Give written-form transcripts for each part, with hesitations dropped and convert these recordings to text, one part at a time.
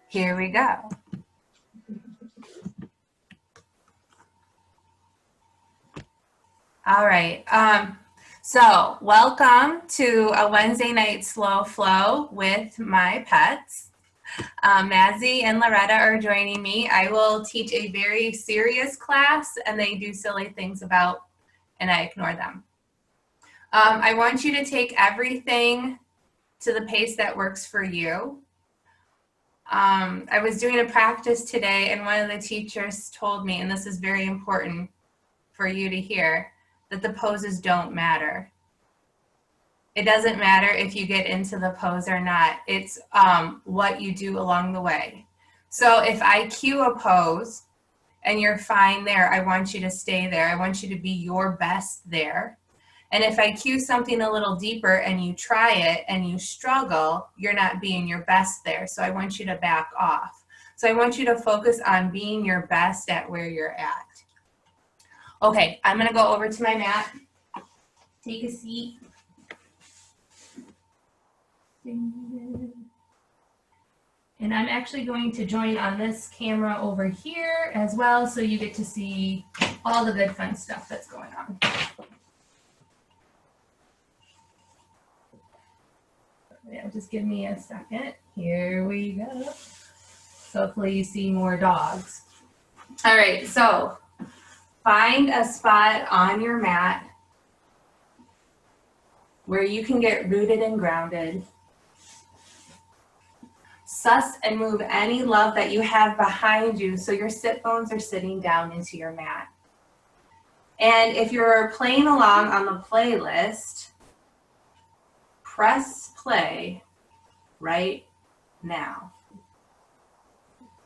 Here we go. All right. So welcome to a Wednesday night slow flow with my pets. Mazzy and Loretta are joining me. I will teach a very serious class and they do silly things and I ignore them. I want you to take everything to the pace that works for you. I was doing a practice today and one of the teachers told me, and this is very important for you to hear, that the poses don't matter. It doesn't matter if you get into the pose or not. It's what you do along the way. So if I cue a pose and you're fine there, I want you to stay there. I want you to be your best there. And if I cue something a little deeper and you try it and you struggle, you're not being your best there. So I want you to back off. So I want you to focus on being your best at where you're at. Okay, I'm gonna go over to my mat. Take a seat. And I'm actually going to join on this camera over here as well, so you get to see all the good fun stuff that's going on. Yeah, just give me a second. Here we go. So hopefully you see more dogs. All right, so find a spot on your mat where you can get rooted and grounded. Suss and move any love that you have behind you so your sit bones are sitting down into your mat. And if you're playing along on the playlist, press play right now.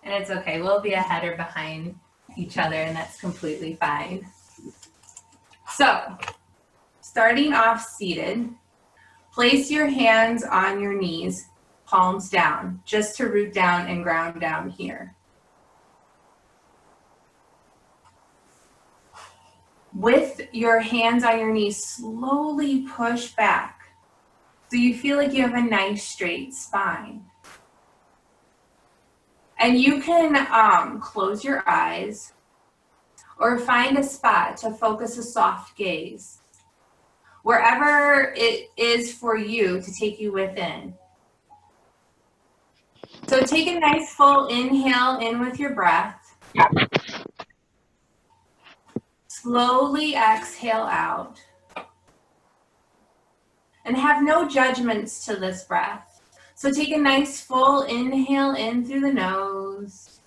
And it's okay, we'll be ahead or behind each other and that's completely fine. So, starting off seated, place your hands on your knees, palms down, just to root down and ground down here. With your hands on your knees, slowly push back so you feel like you have a nice straight spine. And you can close your eyes or find a spot to focus a soft gaze. Wherever it is for you to take you within. So take a nice full inhale in with your breath. Slowly exhale out. And have no judgments to this breath. So take a nice full inhale in through the nose.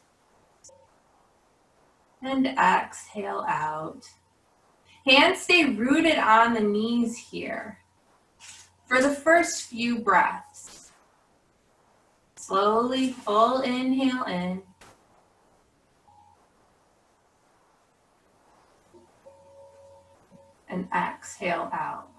And exhale out. Hands stay rooted on the knees here for the first few breaths. Slowly full inhale in. And exhale out.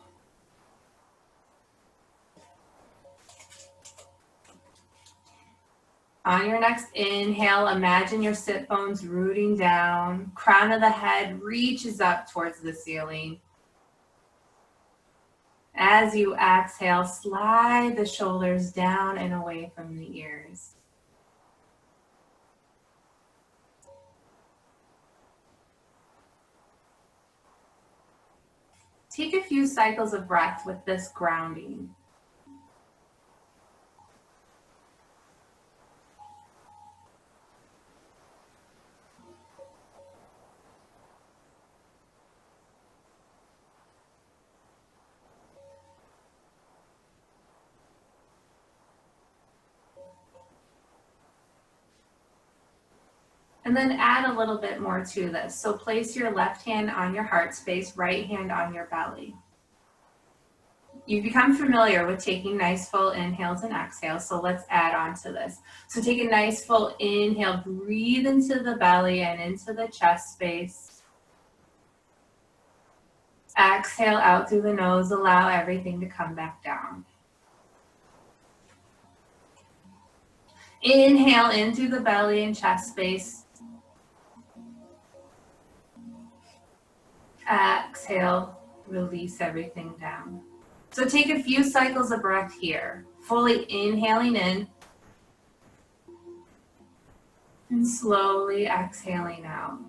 On your next inhale, imagine your sit bones rooting down. Crown of the head reaches up towards the ceiling. As you exhale, slide the shoulders down and away from the ears. Take a few cycles of breath with this grounding. And then add a little bit more to this. So place your left hand on your heart space, right hand on your belly. You've become familiar with taking nice full inhales and exhales, so let's add on to this. So take a nice full inhale, breathe into the belly and into the chest space. Exhale out through the nose, allow everything to come back down. Inhale in through the belly and chest space. Exhale, release everything down. So take a few cycles of breath here. Fully inhaling in. And slowly exhaling out.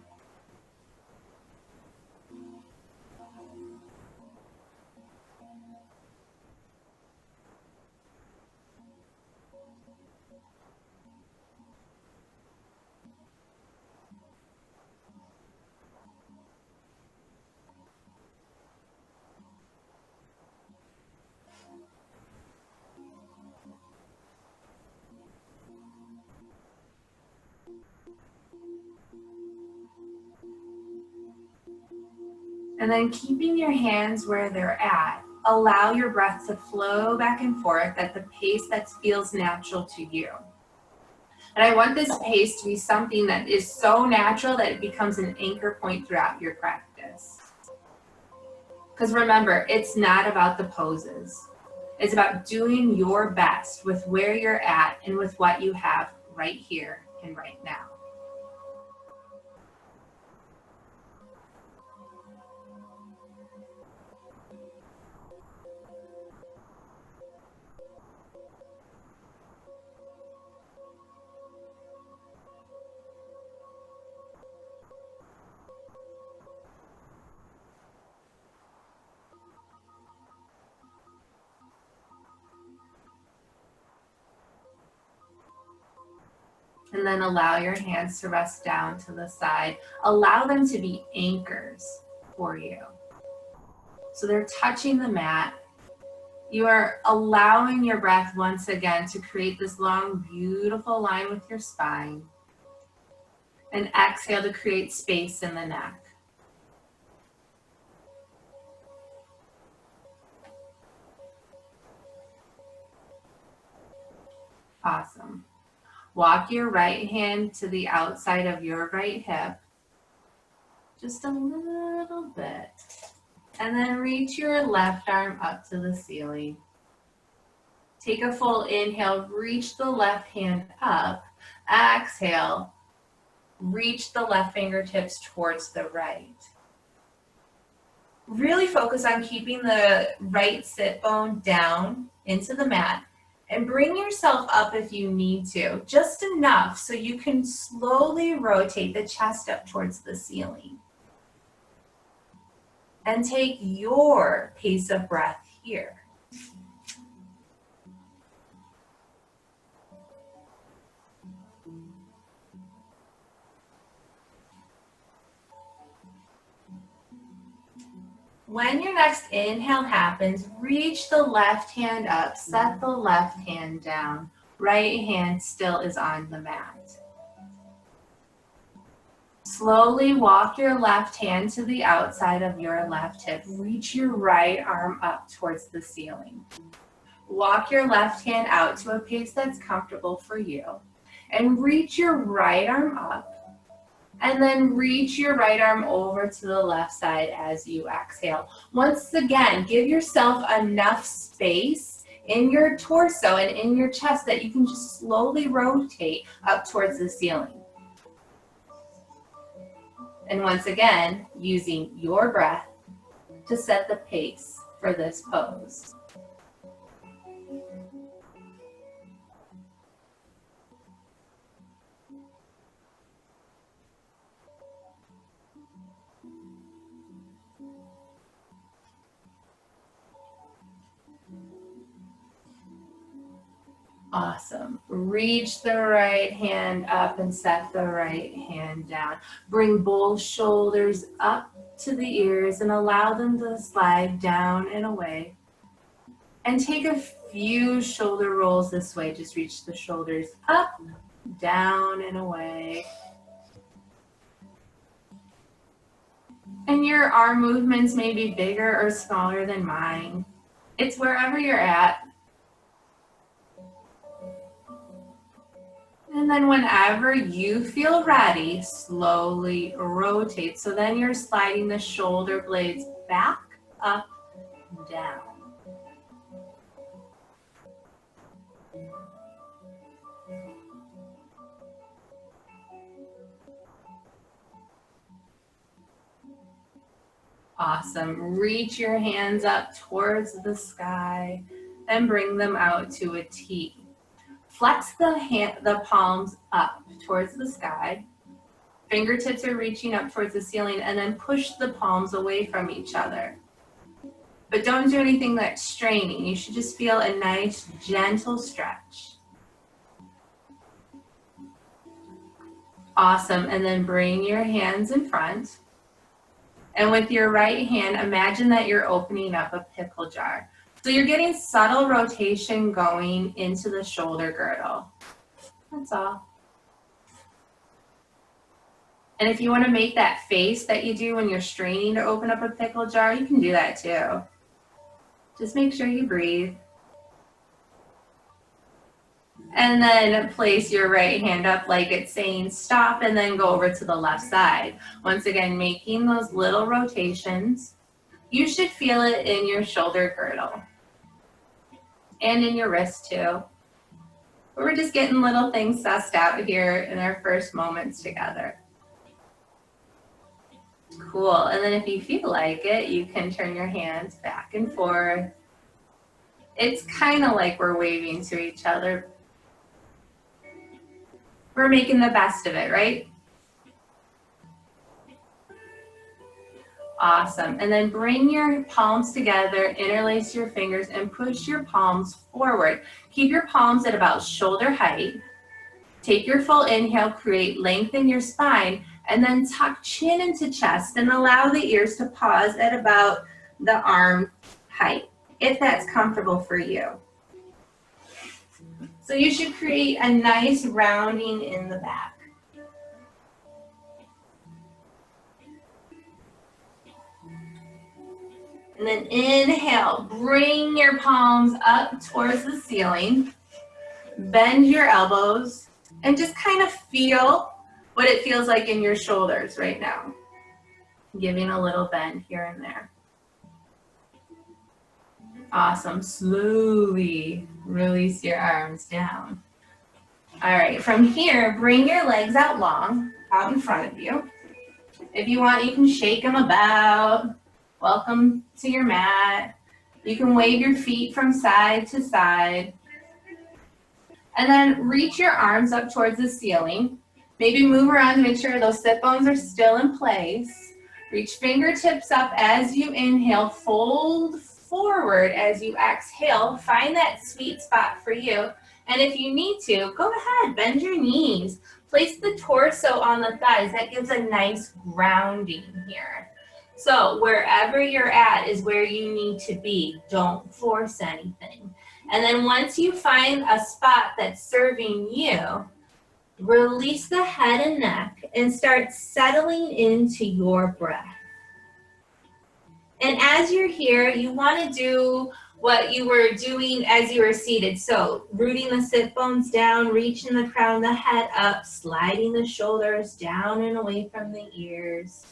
And then keeping your hands where they're at, allow your breath to flow back and forth at the pace that feels natural to you. And I want this pace to be something that is so natural that it becomes an anchor point throughout your practice. Because remember, it's not about the poses. It's about doing your best with where you're at and with what you have right here and right now. And then allow your hands to rest down to the side. Allow them to be anchors for you. So they're touching the mat. You are allowing your breath once again to create this long, beautiful line with your spine. And exhale to create space in the neck. Awesome. Walk your right hand to the outside of your right hip. Just a little bit. And then reach your left arm up to the ceiling. Take a full inhale, reach the left hand up. Exhale, reach the left fingertips towards the right. Really focus on keeping the right sit bone down into the mat. And bring yourself up if you need to, just enough so you can slowly rotate the chest up towards the ceiling. And take your pace of breath here. When your next inhale happens, reach the left hand up, set the left hand down. Right hand still is on the mat. Slowly walk your left hand to the outside of your left hip. Reach your right arm up towards the ceiling. Walk your left hand out to a pace that's comfortable for you. And reach your right arm up. And then reach your right arm over to the left side as you exhale. Once again, give yourself enough space in your torso and in your chest that you can just slowly rotate up towards the ceiling. And once again, using your breath to set the pace for this pose. Awesome. Reach the right hand up and set the right hand down. Bring both shoulders up to the ears and allow them to slide down and away. And take a few shoulder rolls this way. Just reach the shoulders up, down, and away. And your arm movements may be bigger or smaller than mine. It's wherever you're at. And then whenever you feel ready, slowly rotate. So then you're sliding the shoulder blades back, up, down. Awesome. Reach your hands up towards the sky and bring them out to a T. Flex the palms up towards the sky. Fingertips are reaching up towards the ceiling, and then push the palms away from each other. But don't do anything that's straining. You should just feel a nice, gentle stretch. Awesome. And then bring your hands in front. And with your right hand, imagine that you're opening up a pickle jar. So you're getting subtle rotation going into the shoulder girdle. That's all. And if you want to make that face that you do when you're straining to open up a pickle jar, you can do that too. Just make sure you breathe. And then place your right hand up like it's saying stop, and then go over to the left side. Once again, making those little rotations. You should feel it in your shoulder girdle and in your wrist too. But we're just getting little things sussed out here in our first moments together. Cool. And then if you feel like it, you can turn your hands back and forth. It's kind of like we're waving to each other. We're making the best of it, right? Awesome. And then bring your palms together, interlace your fingers, and push your palms forward. Keep your palms at about shoulder height. Take your full inhale, create length in your spine, and then tuck chin into chest and allow the ears to pause at about the arm height, if that's comfortable for you. So you should create a nice rounding in the back. And then inhale, bring your palms up towards the ceiling, bend your elbows, and just kind of feel what it feels like in your shoulders right now. Giving a little bend here and there. Awesome. Slowly release your arms down. All right, from here, bring your legs out long, out in front of you. If you want, you can shake them about. Welcome to your mat. You can wave your feet from side to side. And then reach your arms up towards the ceiling. Maybe move around to make sure those sit bones are still in place. Reach fingertips up as you inhale. Fold forward as you exhale. Find that sweet spot for you. And if you need to, go ahead, bend your knees. Place the torso on the thighs. That gives a nice grounding here. So wherever you're at is where you need to be. Don't force anything. And then once you find a spot that's serving you, release the head and neck and start settling into your breath. And as you're here, you want to do what you were doing as you were seated. So rooting the sit bones down, reaching the crown of the head up, sliding the shoulders down and away from the ears.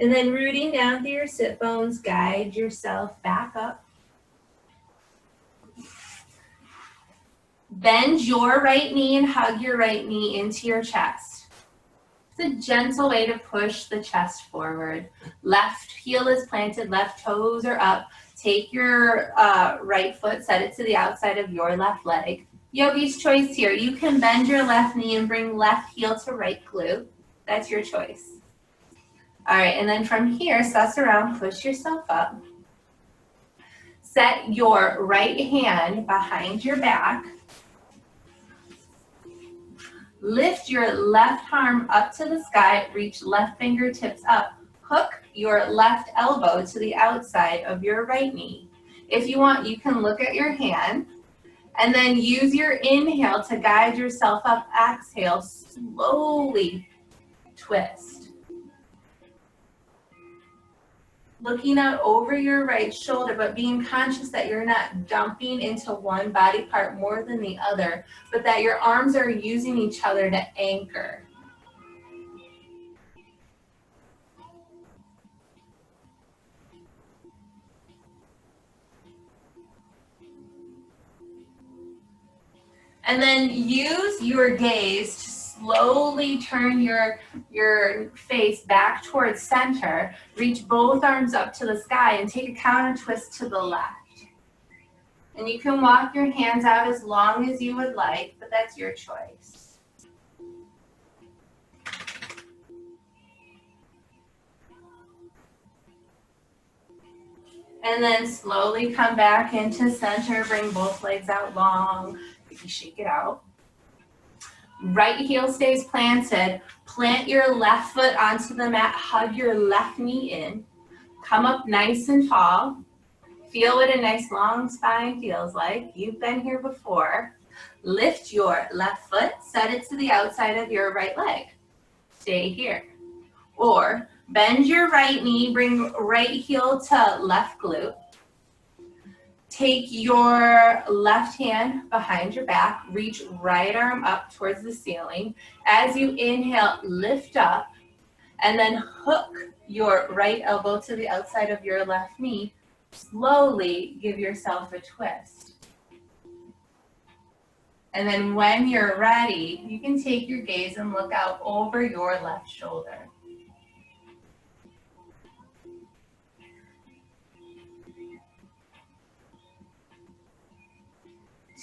And then rooting down through your sit bones, guide yourself back up. Bend your right knee and hug your right knee into your chest. It's a gentle way to push the chest forward. Left heel is planted, left toes are up. Take your right foot, set it to the outside of your left leg. Yogi's choice here. You can bend your left knee and bring left heel to right glute. That's your choice. All right, and then from here, suss around, push yourself up. Set your right hand behind your back. Lift your left arm up to the sky, reach left fingertips up. Hook your left elbow to the outside of your right knee. If you want, you can look at your hand and then use your inhale to guide yourself up. Exhale, slowly twist. Looking out over your right shoulder, but being conscious that you're not dumping into one body part more than the other, but that your arms are using each other to anchor. And then use your gaze to slowly turn your face back towards center. Reach both arms up to the sky and take a counter twist to the left. And you can walk your hands out as long as you would like, but that's your choice. And then slowly come back into center, bring both legs out long, maybe shake it out. Right heel stays planted. Plant your left foot onto the mat, hug your left knee in. Come up nice and tall. Feel what a nice long spine feels like. You've been here before. Lift your left foot, set it to the outside of your right leg. Stay here. Or bend your right knee, bring right heel to left glute. Take your left hand behind your back, reach right arm up towards the ceiling. As you inhale, lift up, and then hook your right elbow to the outside of your left knee. Slowly give yourself a twist. And then when you're ready, you can take your gaze and look out over your left shoulder.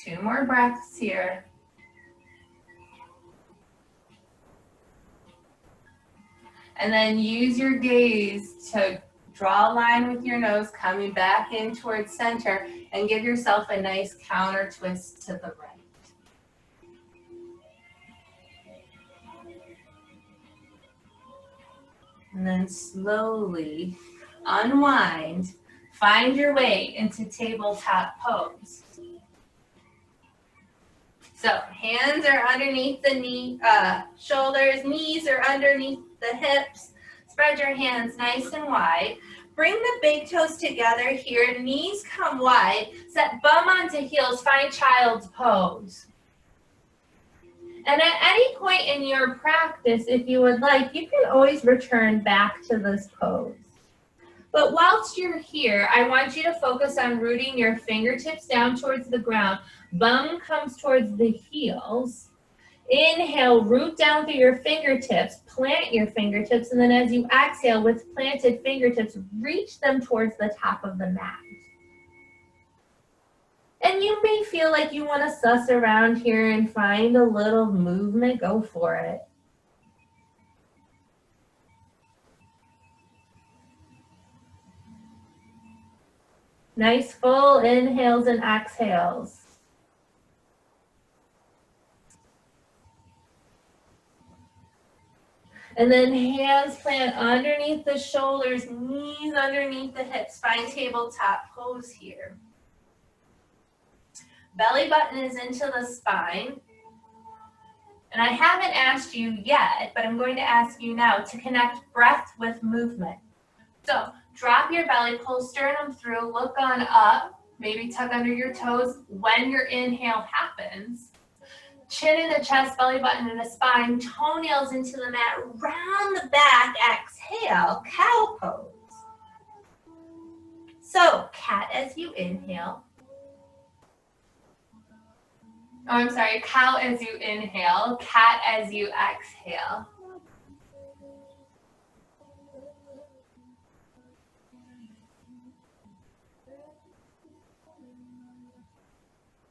Two more breaths here. And then use your gaze to draw a line with your nose, coming back in towards center, and give yourself a nice counter twist to the right. And then slowly unwind. Find your way into tabletop pose. So hands are underneath the shoulders, knees are underneath the hips. Spread your hands nice and wide. Bring the big toes together here, knees come wide. Set bum onto heels, find child's pose. And at any point in your practice, if you would like, you can always return back to this pose. But whilst you're here, I want you to focus on rooting your fingertips down towards the ground. Bum comes towards the heels. Inhale, root down through your fingertips, plant your fingertips, and then as you exhale with planted fingertips, reach them towards the top of the mat. And you may feel like you want to suss around here and find a little movement, go for it. Nice full inhales and exhales. And then hands plant underneath the shoulders, knees underneath the hips. Find tabletop pose here. Belly button is into the spine. And I haven't asked you yet, but I'm going to ask you now to connect breath with movement. So drop your belly, pull sternum through, look on up, maybe tuck under your toes when your inhale happens. Chin in the chest, belly button in the spine, toenails into the mat, round the back, exhale, cow pose. So cat as you inhale. Oh, I'm sorry, cow as you inhale, cat as you exhale.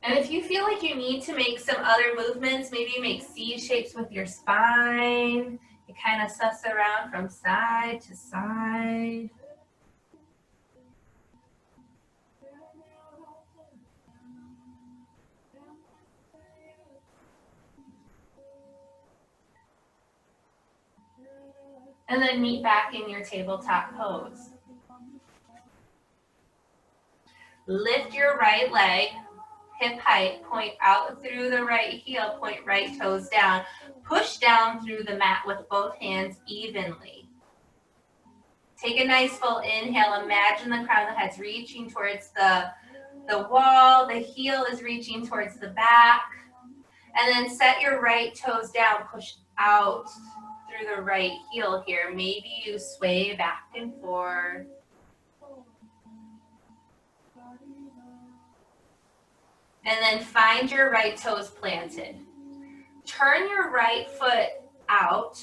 And if you feel like you need to make some other movements, maybe make C shapes with your spine. You kind of suss around from side to side. And then meet back in your tabletop pose. Lift your right leg, hip height, point out through the right heel, point right toes down. Push down through the mat with both hands evenly. Take a nice full inhale. Imagine the crown of the head's reaching towards the wall. The heel is reaching towards the back. And then set your right toes down. Push out through the right heel here. Maybe you sway back and forth. And then find your right toes planted. Turn your right foot out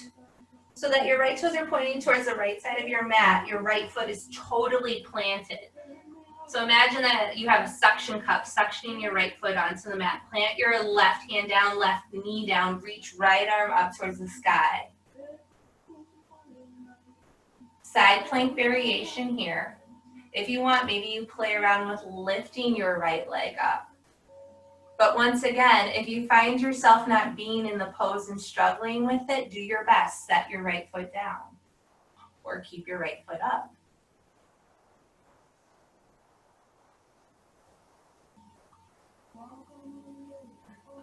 so that your right toes are pointing towards the right side of your mat. Your right foot is totally planted. So imagine that you have a suction cup suctioning your right foot onto the mat. Plant your left hand down, left knee down, reach right arm up towards the sky. Side plank variation here. If you want, maybe you play around with lifting your right leg up. But once again, if you find yourself not being in the pose and struggling with it, do your best. Set your right foot down or keep your right foot up.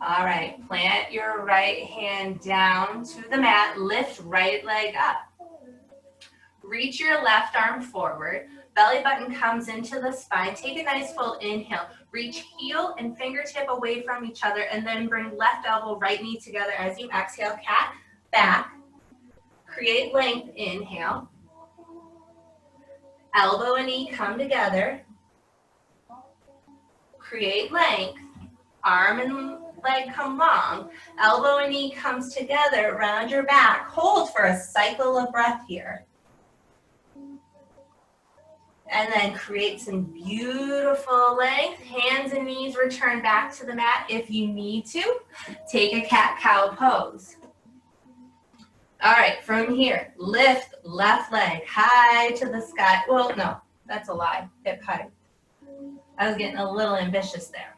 All right, plant your right hand down to the mat, lift right leg up. Reach your left arm forward, belly button comes into the spine. Take a nice full inhale. Reach heel and fingertip away from each other and then bring left elbow, right knee together as you exhale, cat, back. Create length, inhale. Elbow and knee come together. Create length, arm and leg come long, elbow and knee comes together, round your back. Hold for a cycle of breath here. And then create some beautiful length. Hands and knees return back to the mat if you need to. Take a cat-cow pose. All right, from here, lift left leg high to the sky. Well, no, that's a lie. Hip high. I was getting a little ambitious there.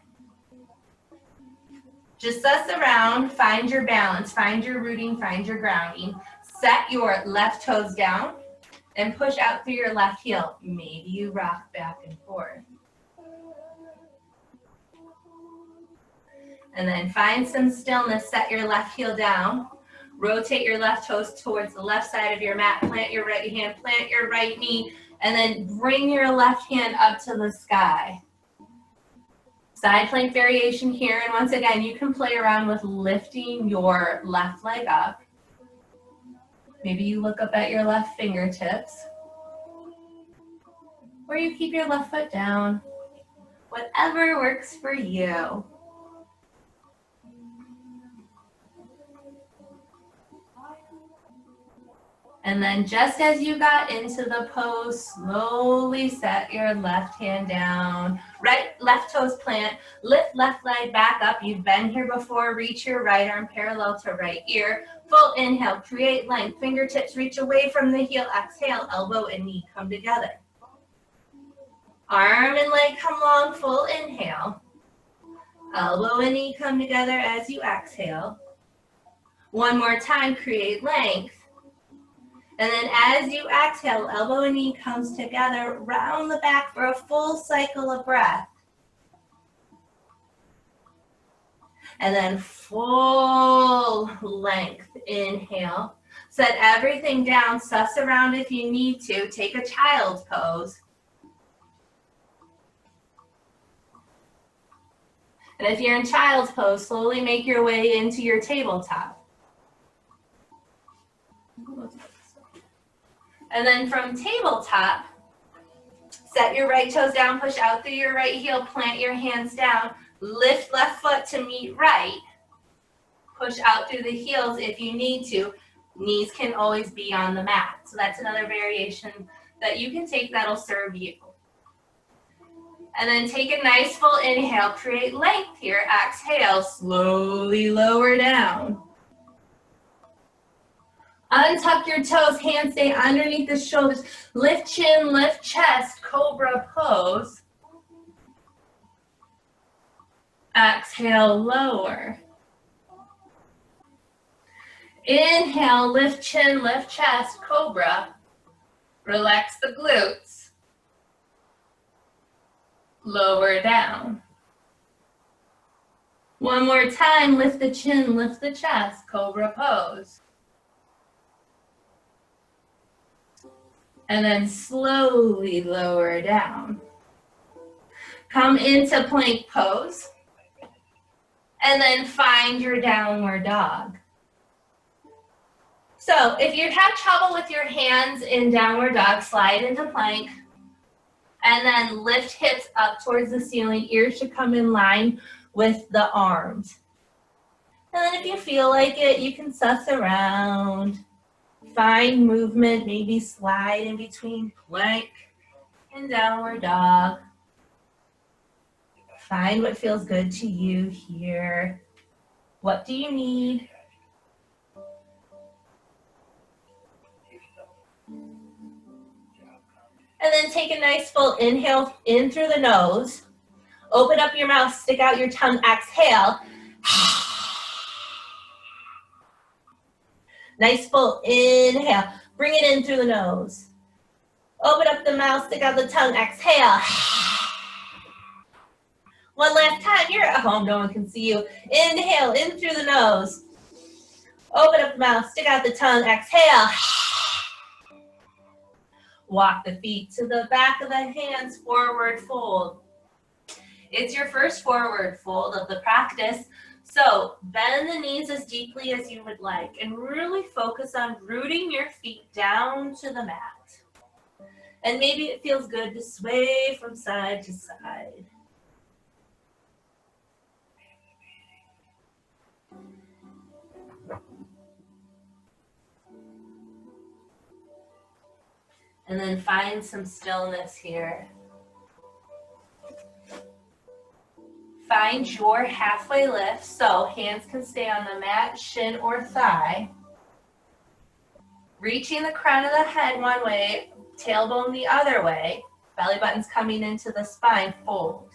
Just suss around, find your balance, find your rooting, find your grounding. Set your left toes down and push out through your left heel. Maybe you rock back and forth. And then find some stillness, set your left heel down. Rotate your left toes towards the left side of your mat. Plant your right hand, plant your right knee, and then bring your left hand up to the sky. Side plank variation here, and once again, you can play around with lifting your left leg up. Maybe you look up at your left fingertips, or you keep your left foot down. Whatever works for you. And then just as you got into the pose, slowly set your left hand down. Left toes plant, lift left leg back up. You've been here before. Reach your right arm parallel to right ear. Full inhale, create length. Fingertips reach away from the heel. Exhale, elbow and knee come together. Arm and leg come long, full inhale. Elbow and knee come together as you exhale. One more time, create length. And then as you exhale, elbow and knee comes together, round the back for a full cycle of breath. And then full length, inhale. Set everything down, suss around if you need to. Take a child's pose. And if you're in child's pose, slowly make your way into your tabletop. And then from tabletop, set your right toes down, push out through your right heel, plant your hands down, lift left foot to meet right, push out through the heels if you need to. Knees can always be on the mat. So that's another variation that you can take that'll serve you. And then take a nice full inhale, create length here, exhale, slowly lower down. Untuck your toes, hands stay underneath the shoulders. Lift chin, lift chest, cobra pose. Exhale, lower. Inhale, lift chin, lift chest, cobra. Relax the glutes. Lower down. One more time, lift the chin, lift the chest, cobra pose. And then slowly lower down. Come into plank pose. And then find your downward dog. So if you have trouble with your hands in downward dog, slide into plank. And then lift hips up towards the ceiling. Ears should come in line with the arms. And then if you feel like it, you can suss around. Find movement, maybe slide in between plank and downward dog. Find what feels good to you here. What do you need? And then take a nice full inhale in through the nose. Open up your mouth, stick out your tongue, exhale. Nice full inhale. Bring it in through the nose. Open up the mouth, stick out the tongue, exhale. One last time, you're at home, no one can see you. Inhale in through the nose. Open up the mouth, stick out the tongue, exhale. Walk the feet to the back of the hands, forward fold. It's your first forward fold of the practice, so bend the knees as deeply as you would like and really focus on rooting your feet down to the mat. And maybe it feels good to sway from side to side. And then find some stillness here. Find your halfway lift, so hands can stay on the mat, shin or thigh. Reaching the crown of the head one way, tailbone the other way. Belly button's coming into the spine, fold.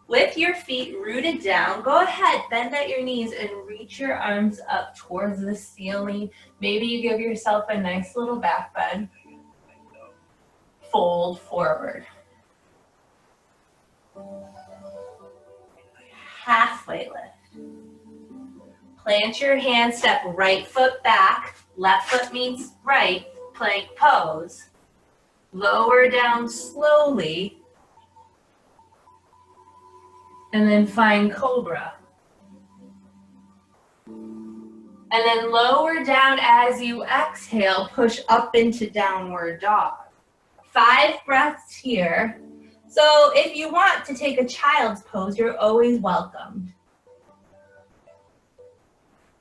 With your feet rooted down, go ahead, bend at your knees and reach your arms up towards the ceiling. Maybe you give yourself a nice little back bend. Fold forward. Halfway lift. Plant your hands, step right foot back, left foot meets right, plank pose. Lower down slowly. And then find cobra. And then lower down as you exhale, push up into downward dog. 5 breaths here. So if you want to take a child's pose, you're always welcome.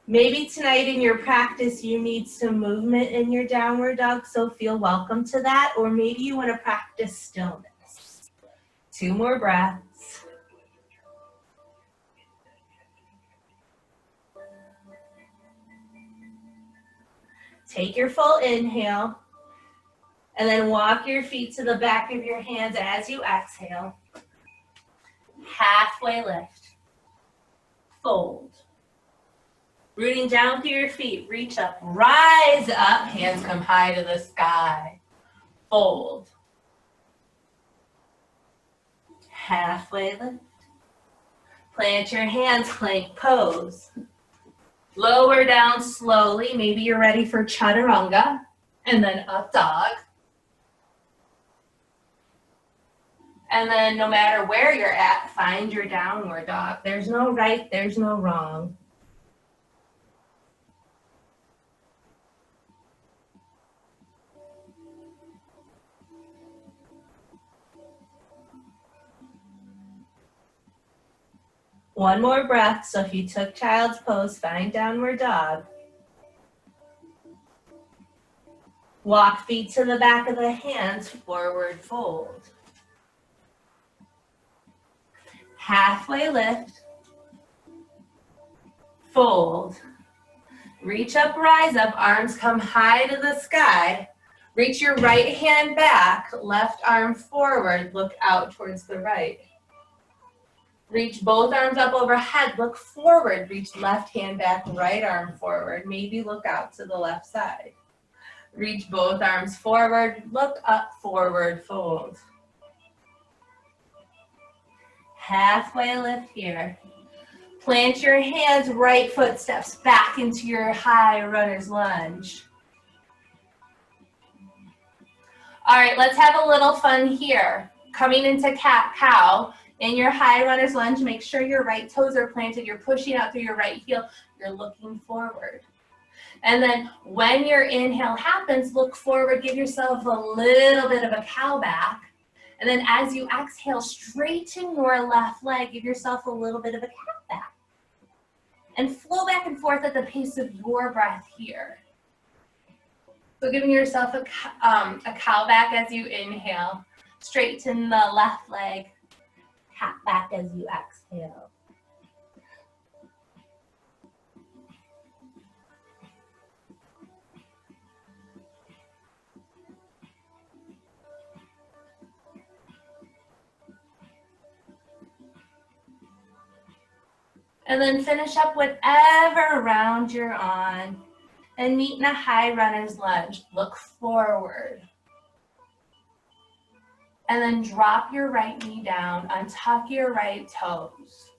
Maybe tonight in your practice, you need some movement in your downward dog, so feel welcome to that. Or maybe you want to practice stillness. 2 more breaths. Take your full inhale, and then walk your feet to the back of your hands as you exhale. Halfway lift. Fold. Rooting down through your feet, reach up, rise up, hands come high to the sky. Fold. Halfway lift. Plant your hands, plank pose. Lower down slowly, maybe you're ready for chaturanga, and then up dog. And then no matter where you're at, find your downward dog. There's no right, there's no wrong. One more breath, so if you took child's pose, find downward dog. Walk feet to the back of the hands, forward fold. Halfway lift. Fold. Reach up, rise up, arms come high to the sky. Reach your right hand back, left arm forward, look out towards the right. Reach both arms up overhead, look forward, reach left hand back, right arm forward, maybe look out to the left side. Reach both arms forward, look up, forward, fold. Halfway lift here. Plant your hands, right foot steps back into your high runner's lunge. All right, let's have a little fun here. Coming into cat-cow. In your high runner's lunge, make sure your right toes are planted. You're pushing out through your right heel. You're looking forward. And then when your inhale happens, look forward. Give yourself a little bit of a cow back. And then as you exhale, straighten your left leg. Give yourself a little bit of a cat back. And flow back and forth at the pace of your breath here. So giving yourself a cow back as you inhale. Straighten the left leg. Cat back as you exhale. And then finish up whatever round you're on and meet in a high runner's lunge. Look forward. And then drop your right knee down, untuck your right toes.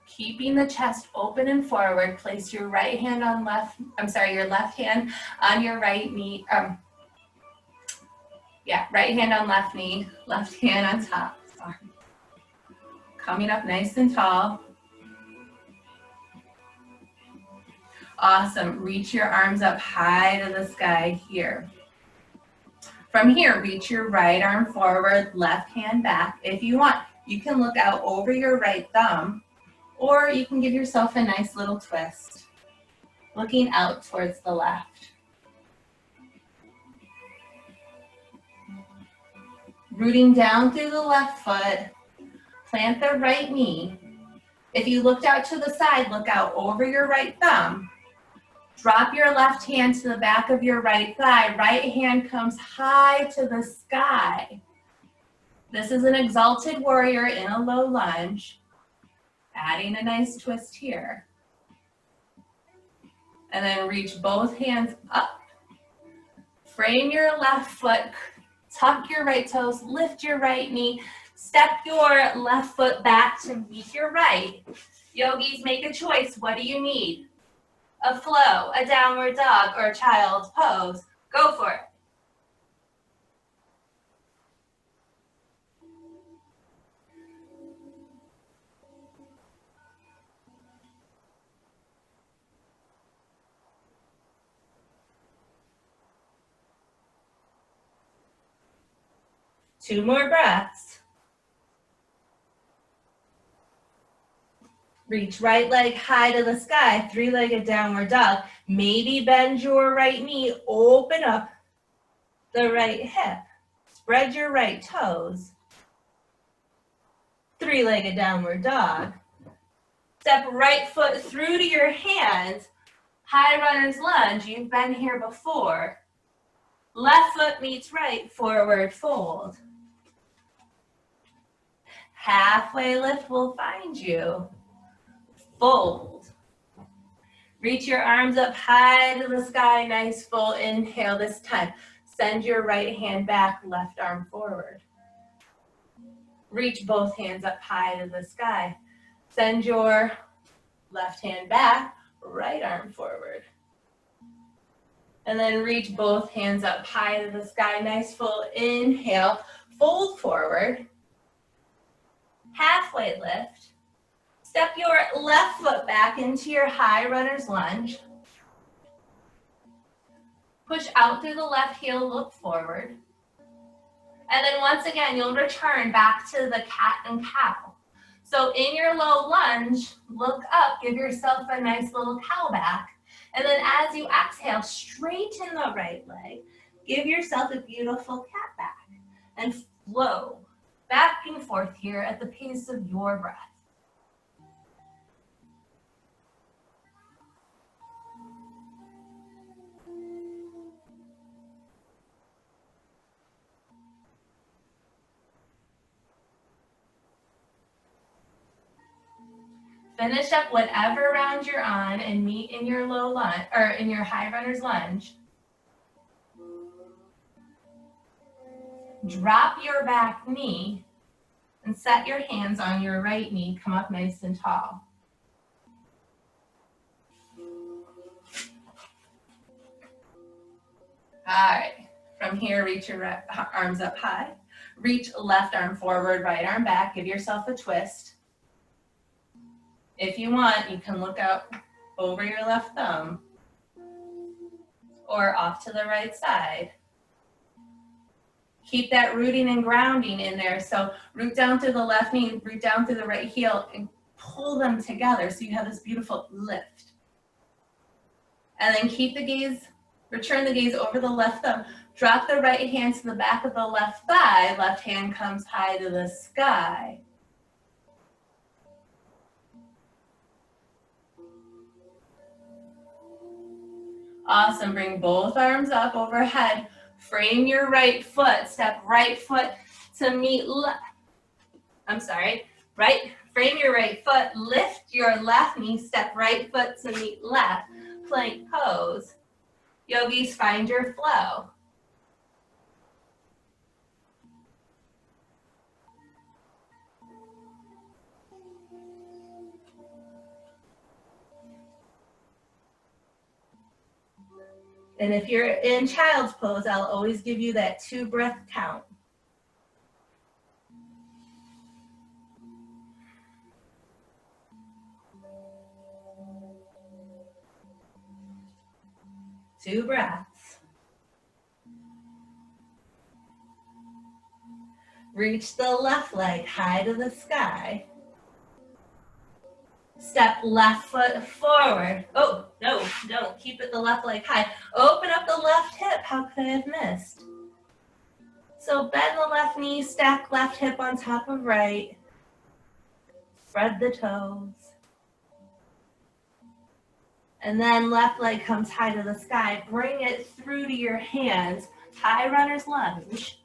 Keeping the chest open and forward, place your right hand on your left hand on your right knee. Right hand on left knee, left hand on top. Sorry. Coming up nice and tall. Awesome. Reach your arms up high to the sky here. From here, reach your right arm forward, left hand back. If you want, you can look out over your right thumb, or you can give yourself a nice little twist, looking out towards the left. Rooting down through the left foot, plant the right knee. If you looked out to the side, look out over your right thumb. Drop your left hand to the back of your right thigh. Right hand comes high to the sky. This is an exalted warrior in a low lunge. Adding a nice twist here. And then reach both hands up. Frame your left foot. Tuck your right toes. Lift your right knee. Step your left foot back to meet your right. Yogis, make a choice. What do you need? A flow, a downward dog, or a child's pose. Go for it. Two more breaths. Reach right leg high to the sky, three-legged downward dog. Maybe bend your right knee, open up the right hip. Spread your right toes. Three-legged downward dog. Step right foot through to your hands. High runner's lunge, you've been here before. Left foot meets right, forward fold. Halfway lift will find you. Fold. Reach your arms up high to the sky, nice full inhale this time. Send your right hand back, left arm forward. Reach both hands up high to the sky. Send your left hand back, right arm forward. And then reach both hands up high to the sky, nice full inhale. Fold forward. Halfway lift. Step your left foot back into your high runner's lunge. Push out through the left heel, look forward. And then once again, you'll return back to the cat and cow. So in your low lunge, look up, give yourself a nice little cow back. And then as you exhale, straighten the right leg. Give yourself a beautiful cat back and flow back and forth here at the pace of your breath. Finish up whatever round you're on and meet in your low lunge or in your high runner's lunge. Drop your back knee and set your hands on your right knee. Come up nice and tall. All right, from here, reach your arms up high. Reach left arm forward, right arm back. Give yourself a twist. If you want, you can look out over your left thumb or off to the right side. Keep that rooting and grounding in there. So root down through the left knee, root down through the right heel, and pull them together so you have this beautiful lift. And then keep the gaze, return the gaze over the left thumb. Drop the right hand to the back of the left thigh. Left hand comes high to the sky. Awesome. Bring both arms up overhead. Frame your right foot. Step right foot to meet left. Frame your right foot. Lift your left knee. Step right foot to meet left. Plank pose. Yogis, find your flow. And if you're in child's pose, I'll always give you that 2-breath count. Two breaths. Reach the left leg high to the sky. Step left foot forward. Oh, no, don't. Keep it the left leg high. Open up the left hip. How could I have missed? So bend the left knee, stack left hip on top of right. Spread the toes. And then left leg comes high to the sky. Bring it through to your hands. High runner's lunge.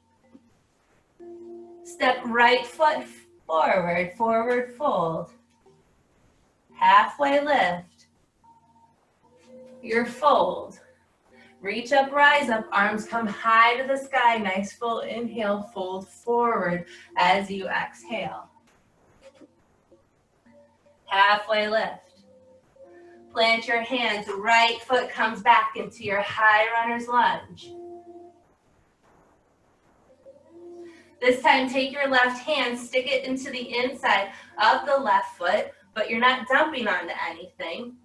Step right foot forward, forward fold. Halfway lift. Your fold. Reach up, rise up, arms come high to the sky. Nice full inhale, fold forward as you exhale. Halfway lift. Plant your hands, right foot comes back into your high runner's lunge. This time, take your left hand, stick it into the inside of the left foot, but you're not dumping onto anything.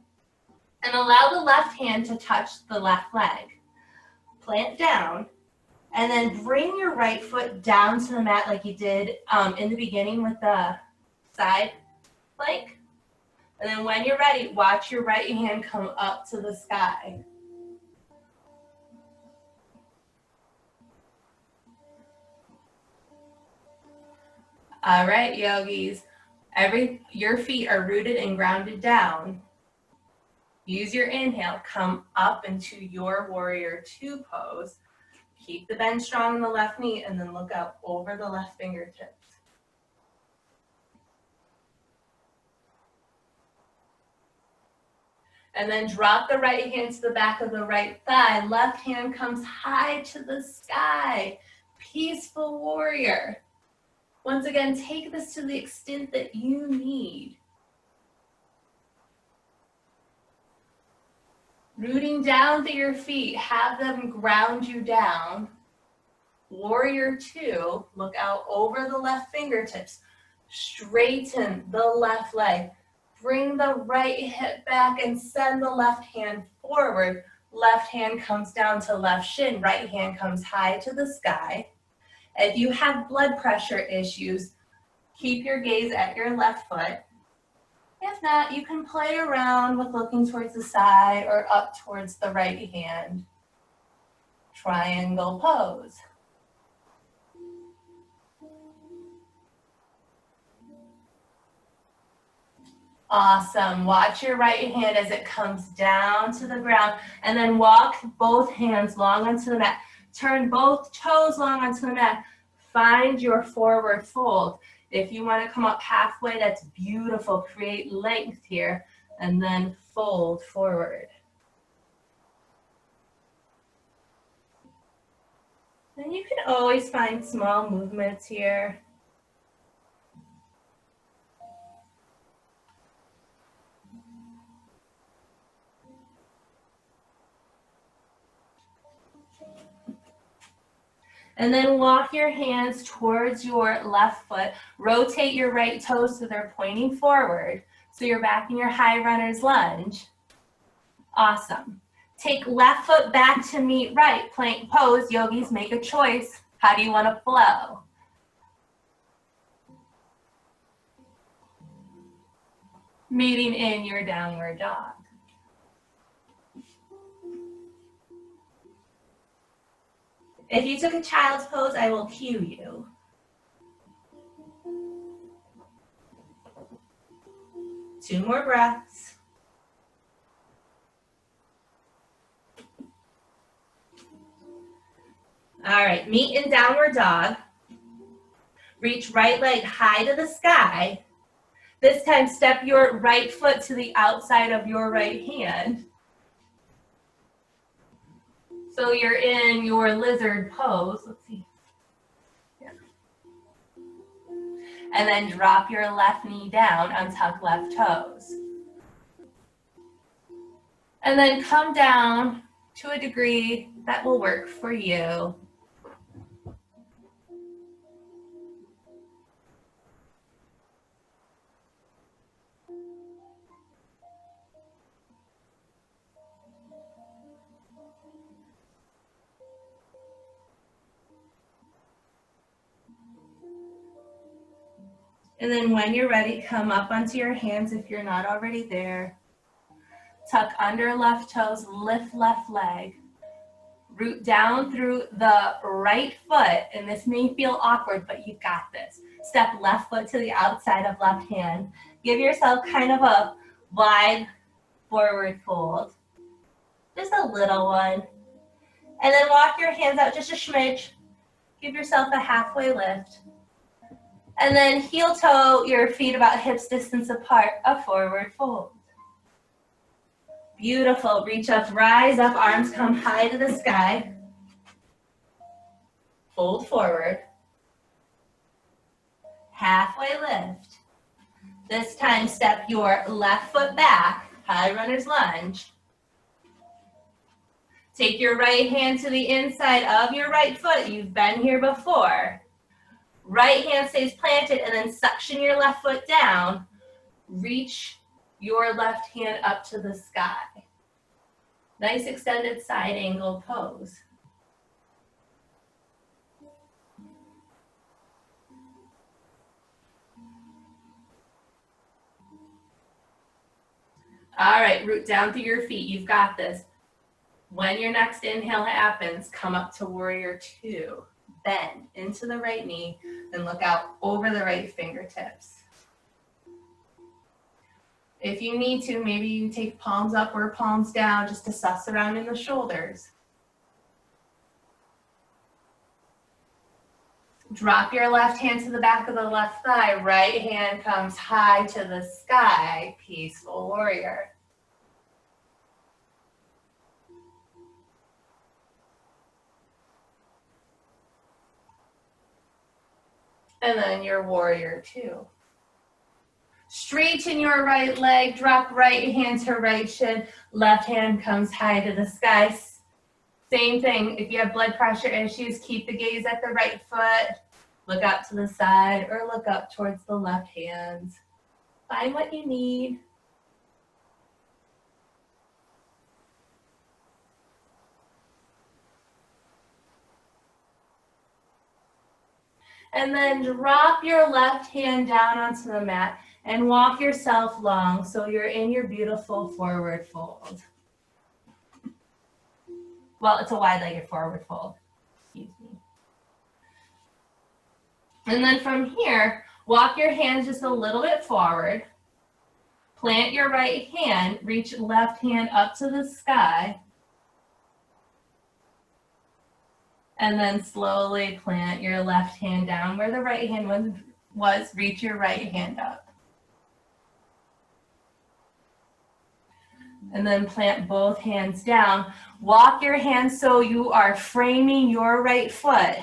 And allow the left hand to touch the left leg. Plant down, and then bring your right foot down to the mat like you did in the beginning with the side plank. And then when you're ready, watch your right hand come up to the sky. All right, yogis. Your feet are rooted and grounded down. Use your inhale, come up into your warrior 2 pose. Keep the bend strong in the left knee and then look out over the left fingertips. And then drop the right hand to the back of the right thigh. Left hand comes high to the sky. Peaceful warrior. Once again, take this to the extent that you need. Rooting down through your feet, have them ground you down. Warrior 2, look out over the left fingertips. Straighten the left leg. Bring the right hip back and send the left hand forward. Left hand comes down to left shin. Right hand comes high to the sky. If you have blood pressure issues, keep your gaze at your left foot. If not, you can play around with looking towards the side or up towards the right hand. Triangle pose. Awesome. Watch your right hand as it comes down to the ground, and then walk both hands long onto the mat. Turn both toes long onto the mat. Find your forward fold. If you want to come up halfway, that's beautiful. Create length here, and then fold forward. And you can always find small movements here. And then walk your hands towards your left foot. Rotate your right toes so they're pointing forward. So you're back in your high runner's lunge. Awesome. Take left foot back to meet right. Plank pose. Yogis, make a choice. How do you want to flow? Meeting in your downward dog. If you took a child's pose, I will cue you. Two more breaths. All right, meet in downward dog. Reach right leg high to the sky. This time, step your right foot to the outside of your right hand. So you're in your lizard pose. Let's see. Yeah. And then drop your left knee down, untuck left toes. And then come down to a degree that will work for you. And then when you're ready, come up onto your hands if you're not already there. Tuck under left toes, lift left leg. Root down through the right foot, and this may feel awkward, but you've got this. Step left foot to the outside of left hand. Give yourself kind of a wide forward fold. Just a little one. And then walk your hands out just a smidge. Give yourself a halfway lift. And then heel toe your feet about hips distance apart, a forward fold. Beautiful, reach up, rise up, arms come high to the sky. Fold forward. Halfway lift. This time step your left foot back, high runner's lunge. Take your right hand to the inside of your right foot. You've been here before. Right hand stays planted and then suction your left foot down. Reach your left hand up to the sky. Nice extended side angle pose. All right, root down through your feet. You've got this. When your next inhale happens, come up to warrior two. Bend into the right knee and look out over the right fingertips. If you need to, maybe you take palms up or palms down just to suss around in the shoulders. Drop your left hand to the back of the left thigh. Right hand comes high to the sky. Peaceful warrior. And then your warrior two. Straighten your right leg, drop right hand to right shin, left hand comes high to the sky. Same thing, if you have blood pressure issues, keep the gaze at the right foot, look out to the side or look up towards the left hands. Find what you need. And then drop your left hand down onto the mat and walk yourself long so you're in your beautiful forward fold. Well, it's a wide-legged forward fold. Excuse me. And then from here, walk your hands just a little bit forward. Plant your right hand, reach left hand up to the sky. And then slowly plant your left hand down where the right hand was. Reach your right hand up. And then plant both hands down. Walk your hands so you are framing your right foot.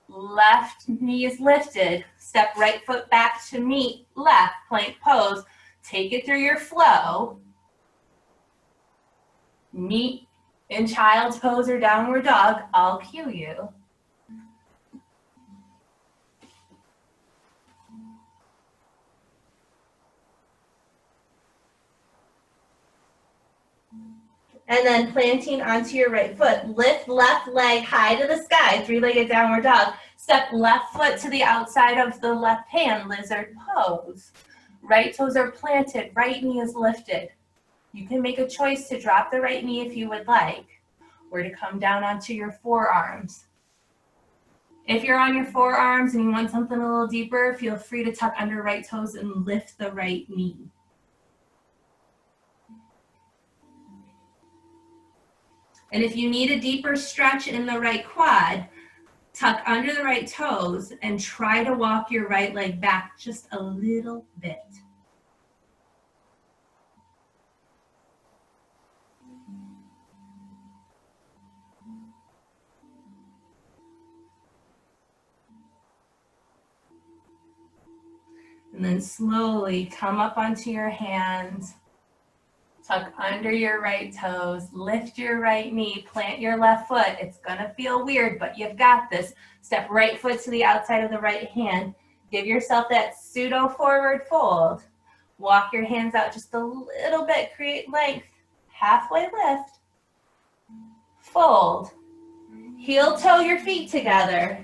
Left knee is lifted. Step right foot back to meet left, plank pose. Take it through your flow. Meet in child's pose or downward dog. I'll cue you. And then planting onto your right foot. Lift left leg high to the sky, three-legged downward dog. Step left foot to the outside of the left hand, lizard pose. Right toes are planted, right knee is lifted. You can make a choice to drop the right knee if you would like, or to come down onto your forearms. If you're on your forearms and you want something a little deeper, feel free to tuck under right toes and lift the right knee. And if you need a deeper stretch in the right quad, tuck under the right toes and try to walk your right leg back just a little bit. And then slowly come up onto your hands, tuck under your right toes, lift your right knee, plant your left foot. It's gonna feel weird, but you've got this. Step right foot to the outside of the right hand. Give yourself that pseudo forward fold. Walk your hands out just a little bit, create length. Halfway lift, fold. Heel toe your feet together.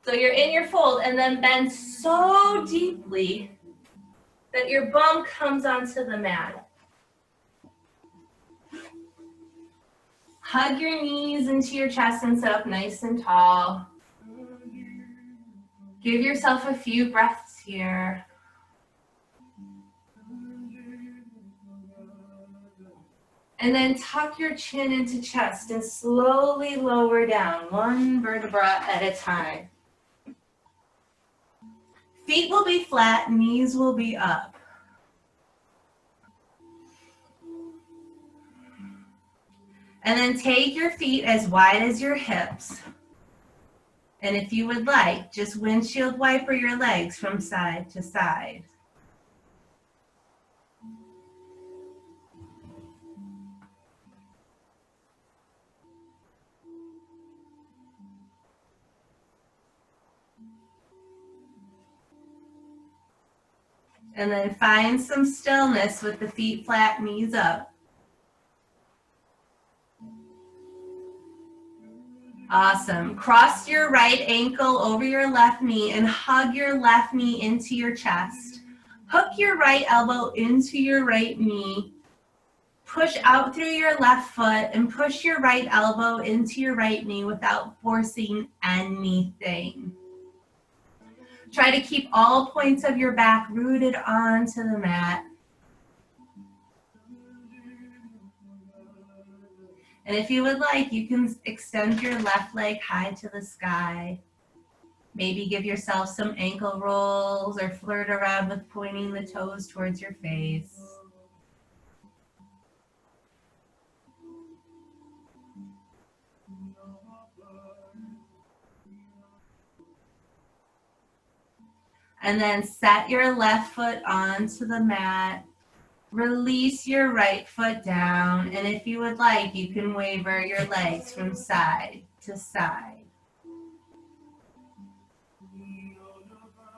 So you're in your fold and then bend so deeply that your bum comes onto the mat. Hug your knees into your chest and sit up nice and tall. Give yourself a few breaths here. And then tuck your chin into chest and slowly lower down, one vertebra at a time. Feet will be flat, knees will be up. And then take your feet as wide as your hips. And if you would like, just windshield wiper your legs from side to side. And then find some stillness with the feet flat, knees up. Awesome. Cross your right ankle over your left knee and hug your left knee into your chest. Hook your right elbow into your right knee. Push out through your left foot and push your right elbow into your right knee without forcing anything. Try to keep all points of your back rooted onto the mat. And if you would like, you can extend your left leg high to the sky. Maybe give yourself some ankle rolls or flirt around with pointing the toes towards your face. And then set your left foot onto the mat. Release your right foot down. And if you would like, you can waver your legs from side to side.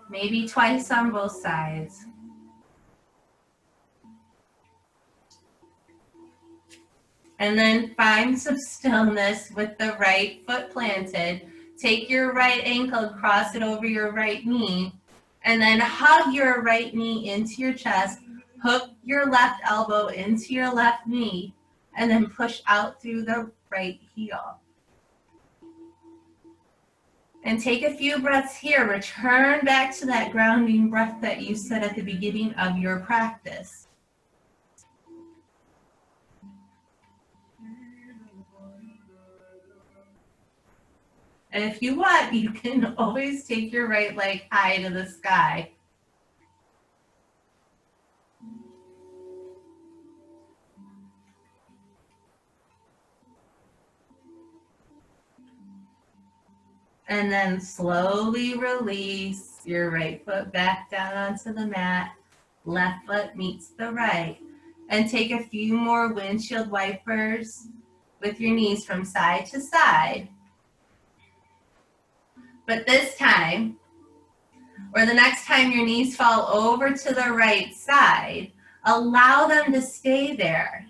Maybe twice on both sides. And then find some stillness with the right foot planted. Take your right ankle, cross it over your right knee, and then hug your right knee into your chest. Hook your left elbow into your left knee, and then push out through the right heel. And take a few breaths here. Return back to that grounding breath that you said at the beginning of your practice. And if you want, you can always take your right leg high to the sky. And then slowly release your right foot back down onto the mat. Left foot meets the right. And take a few more windshield wipers with your knees from side to side. But this time, or the next time your knees fall over to the right side, Allow them to stay there.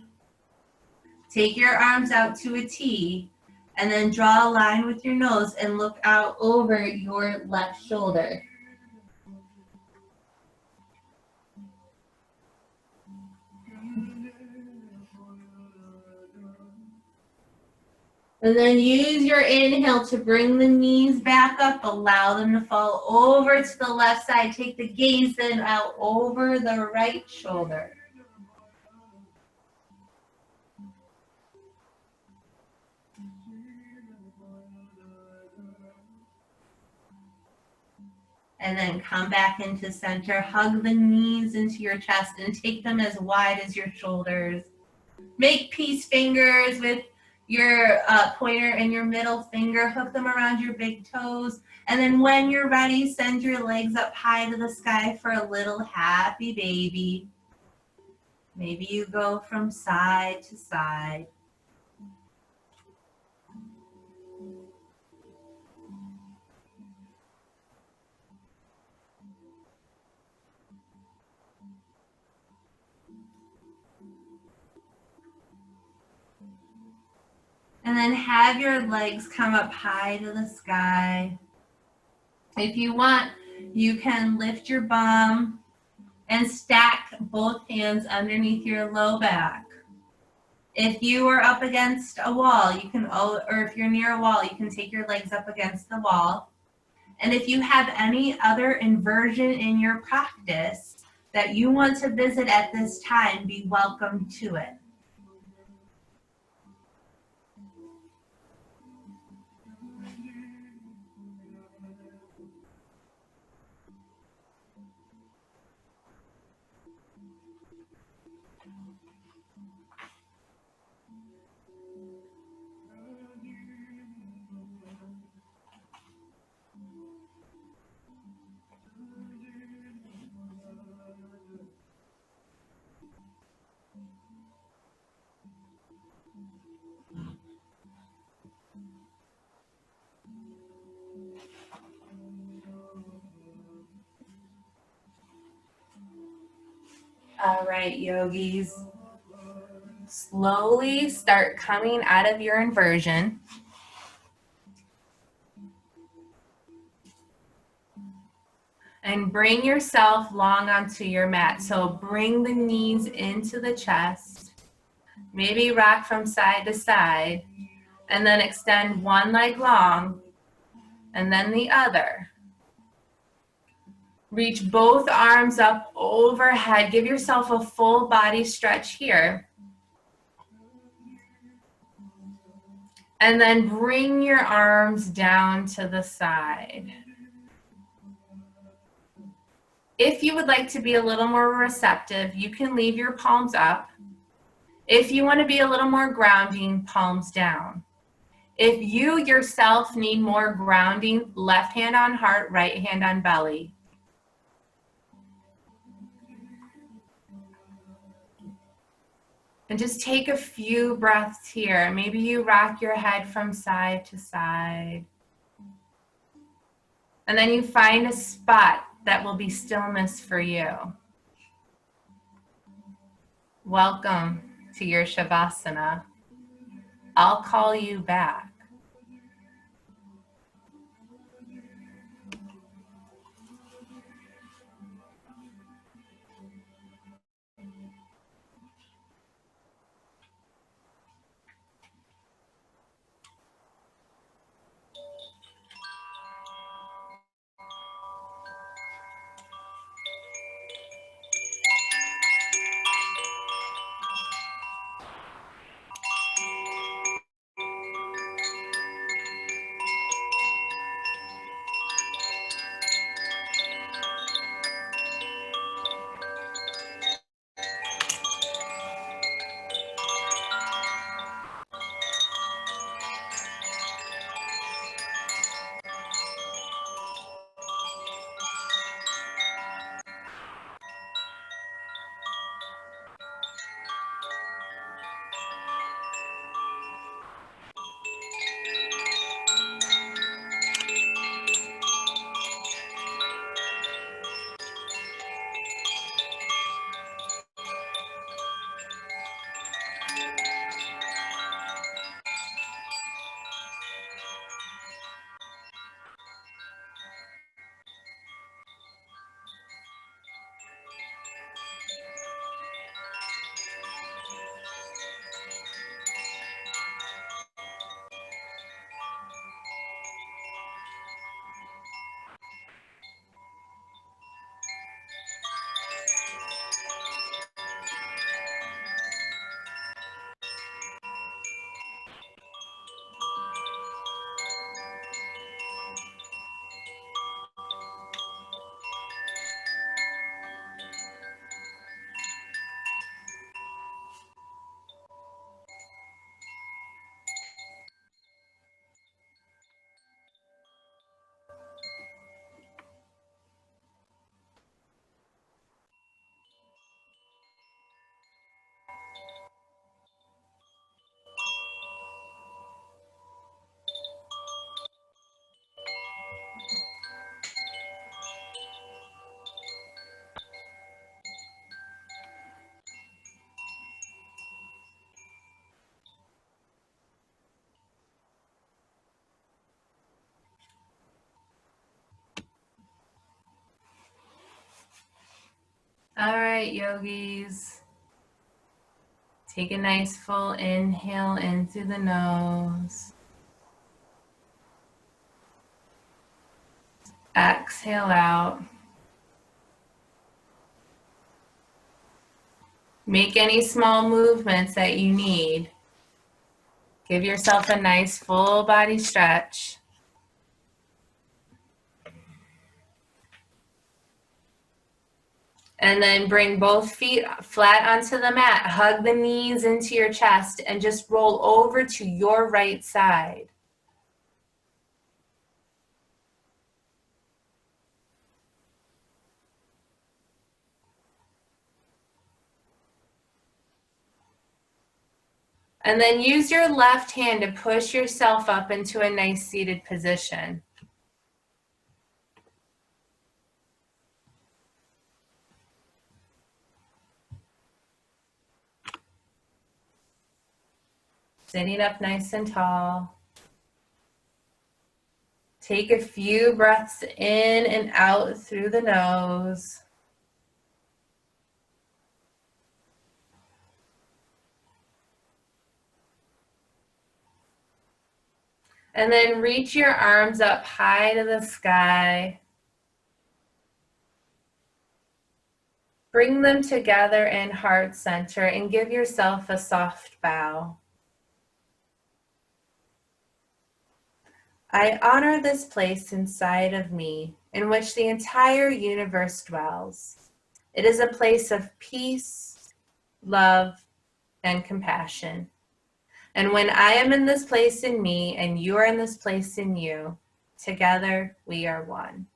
Take your arms out to a T and then draw a line with your nose and look out over your left shoulder. And then use your inhale to bring the knees back up. Allow them to fall over to the left side. Take the gaze then out over the right shoulder. And then come back into center. Hug the knees into your chest and take them as wide as your shoulders. Make peace fingers with your pointer and your middle finger. Hook them around your big toes. And then when you're ready, send your legs up high to the sky for a little happy baby. Maybe you go from side to side. And then have your legs come up high to the sky. If you want, you can lift your bum and stack both hands underneath your low back. If you are up against a wall, you can, or if you're near a wall, you can take your legs up against the wall. And if you have any other inversion in your practice that you want to visit at this time, be welcome to it. All right, yogis. Slowly start coming out of your inversion. And bring yourself long onto your mat. So bring the knees into the chest. Maybe rock from side to side. And then extend one leg long and then the other. Reach both arms up overhead. Give yourself a full body stretch here. And then bring your arms down to the side. If you would like to be a little more receptive, you can leave your palms up. If you want to be a little more grounding, palms down. If you yourself need more grounding, left hand on heart, right hand on belly. And just take a few breaths here. Maybe you rock your head from side to side. And then you find a spot that will be stillness for you. Welcome to your Shavasana. I'll call you back. All right, yogis. Take a nice full inhale in through the nose. Exhale out. Make any small movements that you need. Give yourself a nice full body stretch. And then bring both feet flat onto the mat. Hug the knees into your chest and just roll over to your right side. And then use your left hand to push yourself up into a nice seated position. Sitting up nice and tall. Take a few breaths in and out through the nose. And then reach your arms up high to the sky. Bring them together in heart center and give yourself a soft bow. I honor this place inside of me in which the entire universe dwells. It is a place of peace, love, and compassion. And when I am in this place in me and you are in this place in you, together we are one.